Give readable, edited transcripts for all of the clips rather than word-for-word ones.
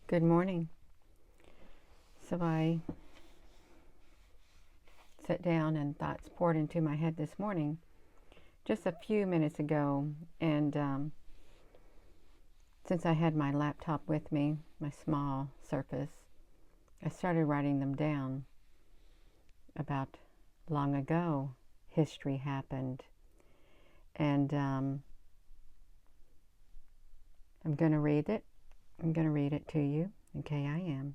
Good morning. So I sat down and thoughts poured into my head this morning, just a few minutes ago. And since I had my laptop with me, my small Surface, I started writing them down. About long ago, history happened. And I'm going to read it. I'm going to read it to you. Okay, I am.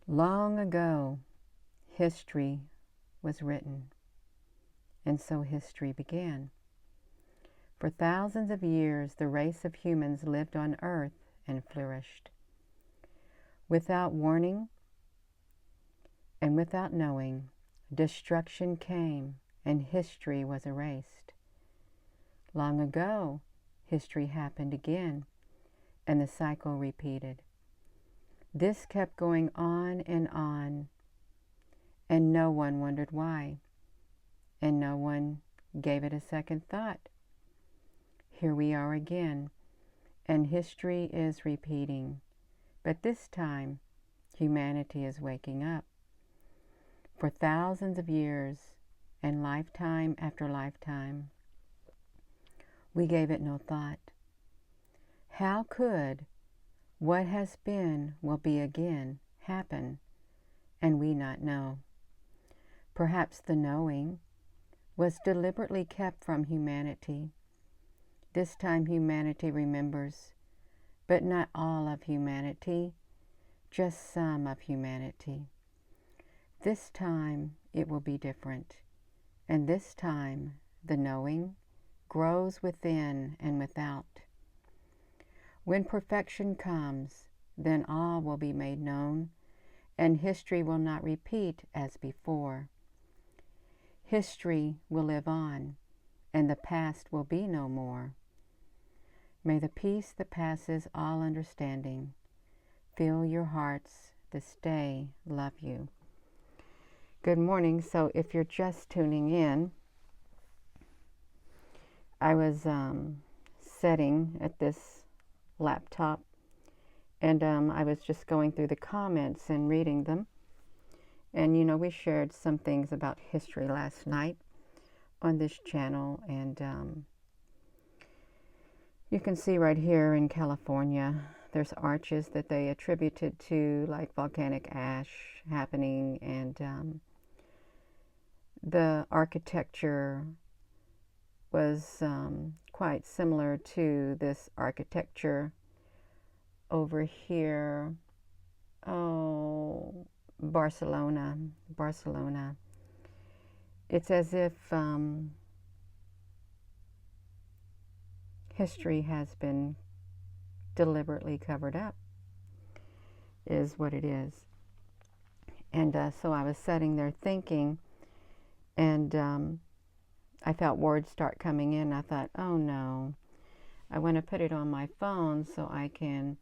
Long ago, history was written, and so history began. For thousands of years, the race of humans lived on Earth and flourished. Without warning and without knowing, destruction came and history was erased. Long ago, history happened again, and the cycle repeated. This kept going on, and no one wondered why, and no one gave it a second thought. Here we are again, and history is repeating, but this time humanity is waking up. For thousands of years, and lifetime after lifetime, we gave it no thought. How could what has been will be again happen, and we not know? Perhaps the knowing was deliberately kept from humanity. This time humanity remembers, but not all of humanity, just some of humanity. This time it will be different, and this time the knowing grows within and without. When perfection comes, then all will be made known, and history will not repeat as before. History will live on, and the past will be no more. May the peace that passes all understanding fill your hearts this day. Love you. Good morning. So if you're just tuning in, I was sitting at this laptop, and I was just going through the comments and reading them. And we shared some things about history last night on this channel, and you can see right here in California there's arches that they attributed to like volcanic ash happening, and the architecture was quite similar to this architecture over here. Barcelona. It's as if history has been deliberately covered up, is what it is. And so I was sitting there thinking, and I felt words start coming in. I thought, oh no, I want to put it on my phone so I can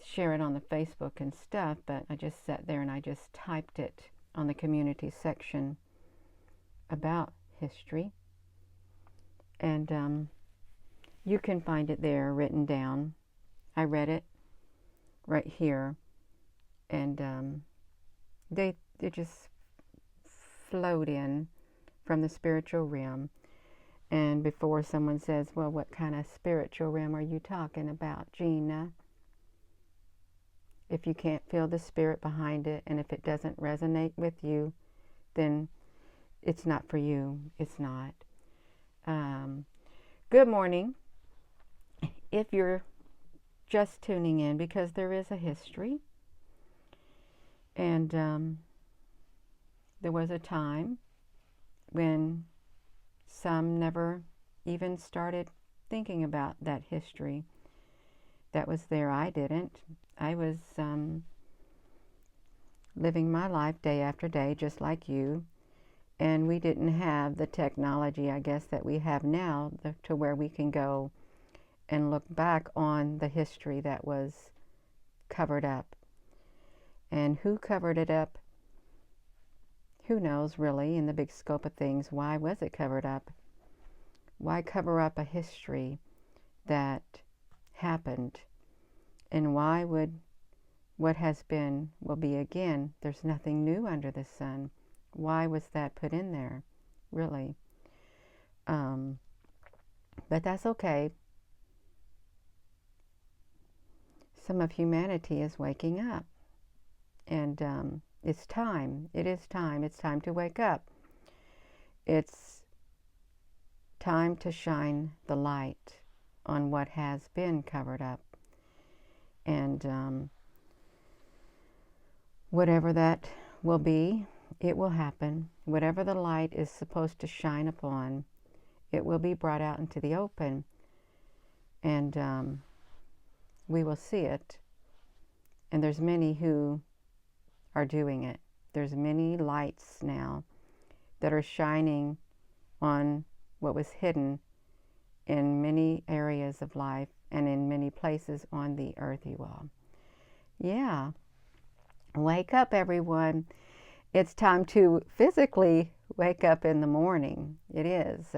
share it on the Facebook and stuff, but I just sat there and I just typed it on the community section about history, and you can find it there written down. I read it right here, and they just flowed in from the spiritual realm. And before someone says, well, what kind of spiritual realm are you talking about, Gina? If you can't feel the spirit behind it, and if it doesn't resonate with you, then it's not for you. It's not. Good morning. If you're just tuning in, because there is a history, and there was a time when some never even started thinking about that history that was there. I didn't. I was living my life day after day, just like you, and we didn't have the technology, I guess, that we have now to where we can go and look back on the history that was covered up. And who covered it up? Who knows, really, in the big scope of things. Why was it covered up? Why cover up a history that happened And why would what has been will be again? There's nothing new under the sun. Why was that put in there, really? But that's okay. Some of humanity is waking up. And it's time. It is time. It's time to wake up. It's time to shine the light on what has been covered up. And whatever that will be, it will happen. Whatever the light is supposed to shine upon, it will be brought out into the open. And we will see it. And there's many who are doing it. There's many lights now that are shining on what was hidden in many areas of life and in many places on the earth, you all. Yeah. Wake up, everyone. It's time to physically wake up in the morning. It is.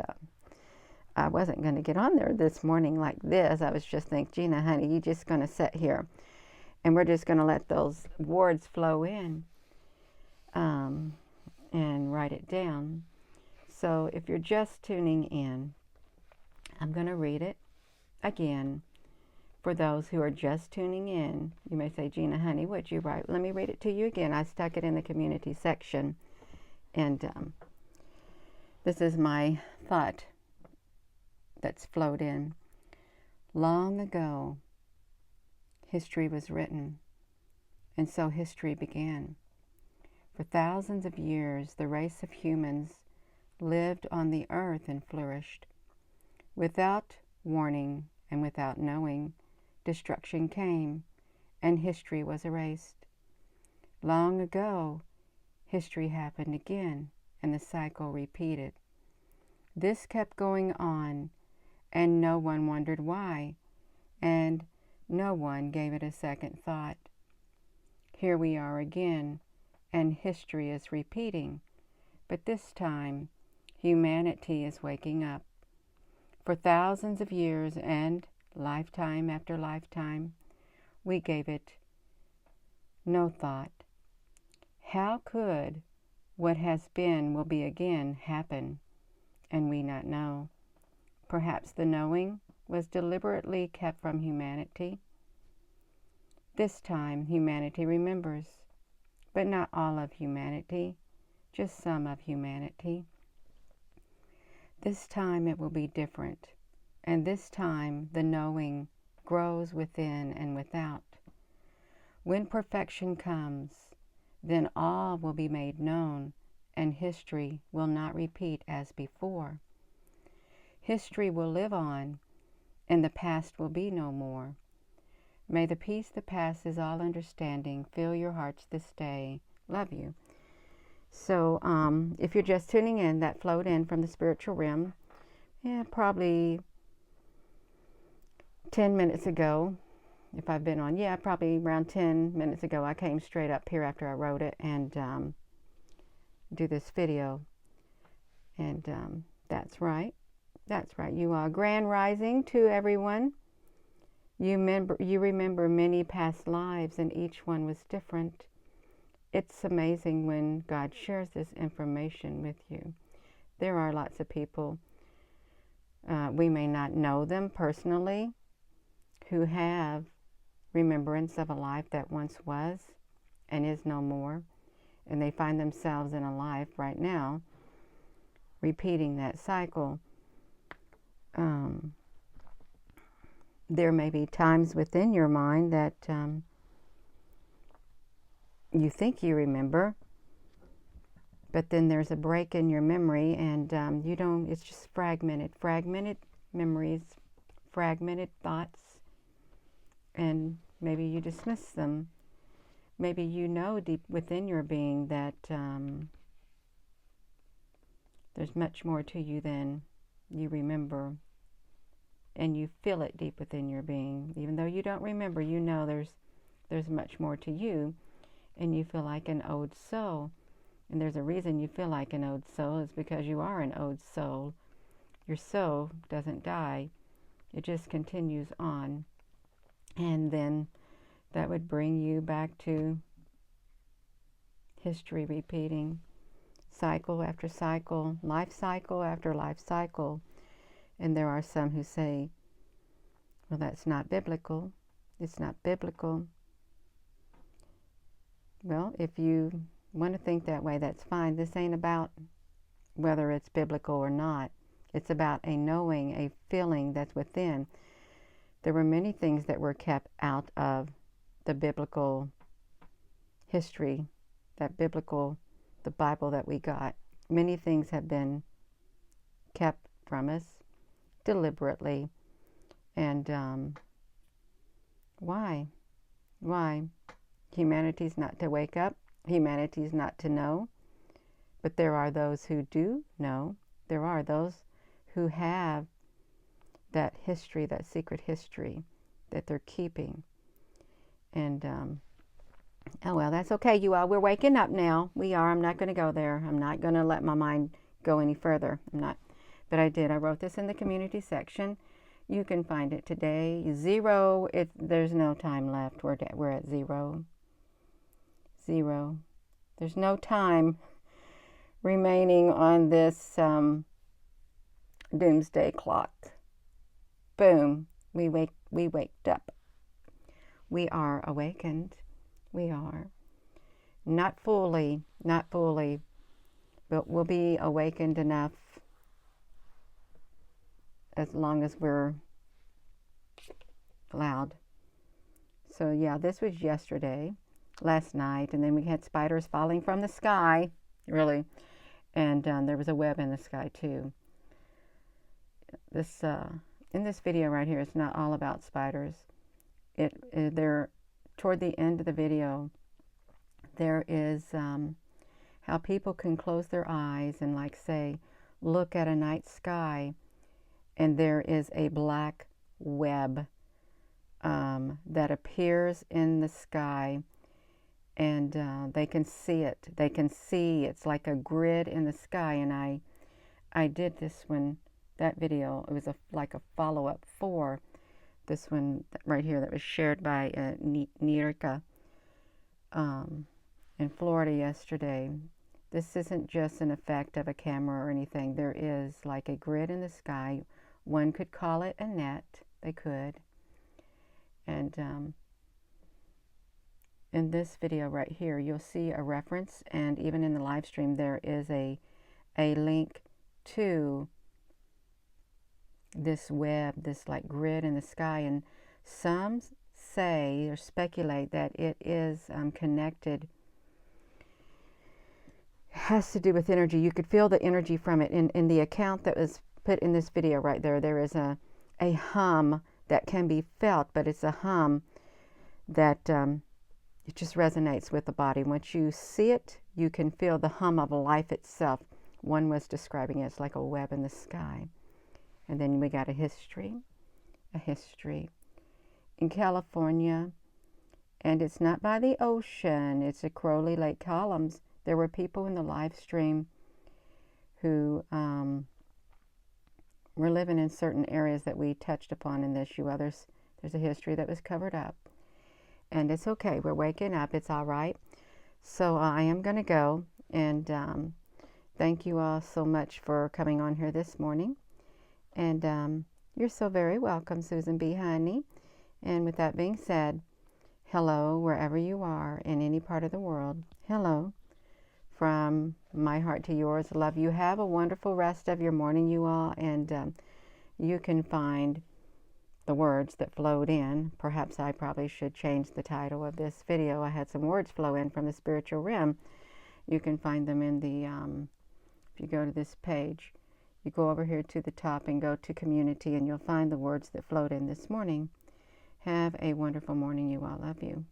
I wasn't going to get on there this morning like this. I was just thinking, Gina, honey, you're just going to sit here and we're just going to let those words flow in and write it down. So if you're just tuning in, I'm going to read it again. For those who are just tuning in, you may say, Gina, honey, what'd you write? Let me read it to you again. I stuck it in the community section. And this is my thought that's flowed in. Long ago, history was written, and so history began. For thousands of years, the race of humans lived on the earth and flourished. Without warning and without knowing, destruction came, and history was erased. Long ago, history happened again, and the cycle repeated. This kept going on, and no one wondered why, and no one gave it a second thought. Here we are again, and history is repeating, but this time, humanity is waking up. For thousands of years and lifetime after lifetime, we gave it no thought. How could what has been will be again happen, and we not know? Perhaps the knowing was deliberately kept from humanity. This time, humanity remembers, but not all of humanity, just some of humanity. This time it will be different, and this time the knowing grows within and without. When perfection comes, then all will be made known, and history will not repeat as before. History will live on, and the past will be no more. May the peace that passes all understanding fill your hearts this day. Love you. So if you're just tuning in, that flowed in from the spiritual realm, probably 10 minutes ago, if I've been on, probably around 10 minutes ago, I came straight up here after I wrote it and do this video. And that's right. That's right. You are grand rising to everyone. You remember many past lives, and each one was different. It's amazing when God shares this information with you. There are lots of people, we may not know them personally, who have remembrance of a life that once was and is no more, and they find themselves in a life right now repeating that cycle. There may be times within your mind that you think you remember, but then there's a break in your memory, and you don't, it's just fragmented memories, fragmented thoughts, and maybe you dismiss them. Maybe you know deep within your being that there's much more to you than you remember, and you feel it deep within your being. Even though you don't remember, you know there's much more to you, and you feel like an owed soul. And there's a reason you feel like an owed soul, is because you are an owed soul. Your soul doesn't die. It just continues on. And then that would bring you back to history repeating, cycle after cycle, life cycle after life cycle. And there are some who say, well, that's not biblical. It's not biblical. Well, if you want to think that way, that's fine. This ain't about whether it's biblical or not. It's about a knowing, a feeling that's within. There were many things that were kept out of the biblical history, the Bible that we got. Many things have been kept from us deliberately. And why? Why? Humanity's not to wake up. Humanity's not to know. But there are those who do know. There are those who have that history, that secret history that they're keeping. And, oh, well, that's okay, you all. We're waking up now. We are. I'm not going to go there. I'm not going to let my mind go any further. I'm not. But I did. I wrote this in the community section. You can find it today. 0. There's no time left. We're at 0. 0. There's no time remaining on this doomsday clock. Boom. We waked up. We are awakened. We are. Not fully, but we'll be awakened enough as long as we're allowed. So yeah, this was last night, and then we had spiders falling from the sky, really, and there was a web in the sky too. This in this video right here, it's not all about spiders. They're toward the end of the video. There is how people can close their eyes and, like, say, look at a night sky, and there is a black web that appears in the sky, and they can see it. They can see it's like a grid in the sky. And I did this one, that video. It was like a follow-up for this one right here that was shared by Nirka in Florida yesterday. This isn't just an effect of a camera or anything. There is like a grid in the sky. One could call it a net. They could. And in this video right here, you'll see a reference, and even in the live stream, there is a link to this web, this like grid in the sky. And some say or speculate that it is connected, has to do with energy. You could feel the energy from it. In the account that was put in this video right there, there is a hum that can be felt, but it's a hum that it just resonates with the body. Once you see it, you can feel the hum of life itself. One was describing it as like a web in the sky. And then we got a history in California, and it's not by the ocean. It's the Crowley Lake columns. There were people in the live stream who were living in certain areas that we touched upon in this. There's a history that was covered up. And it's okay. We're waking up. It's all right. So I am going to go. And thank you all so much for coming on here this morning. And you're so very welcome, Susan B. Honey. And with that being said, hello, wherever you are in any part of the world. Hello. From my heart to yours. Love you. Have a wonderful rest of your morning, you all. And you can find the words that flowed in. Perhaps I probably should change the title of this video. I had some words flow in from the spiritual realm. You can find them in the, if you go to this page, you go over here to the top and go to community, and you'll find the words that flowed in this morning. Have a wonderful morning, you all. Love you.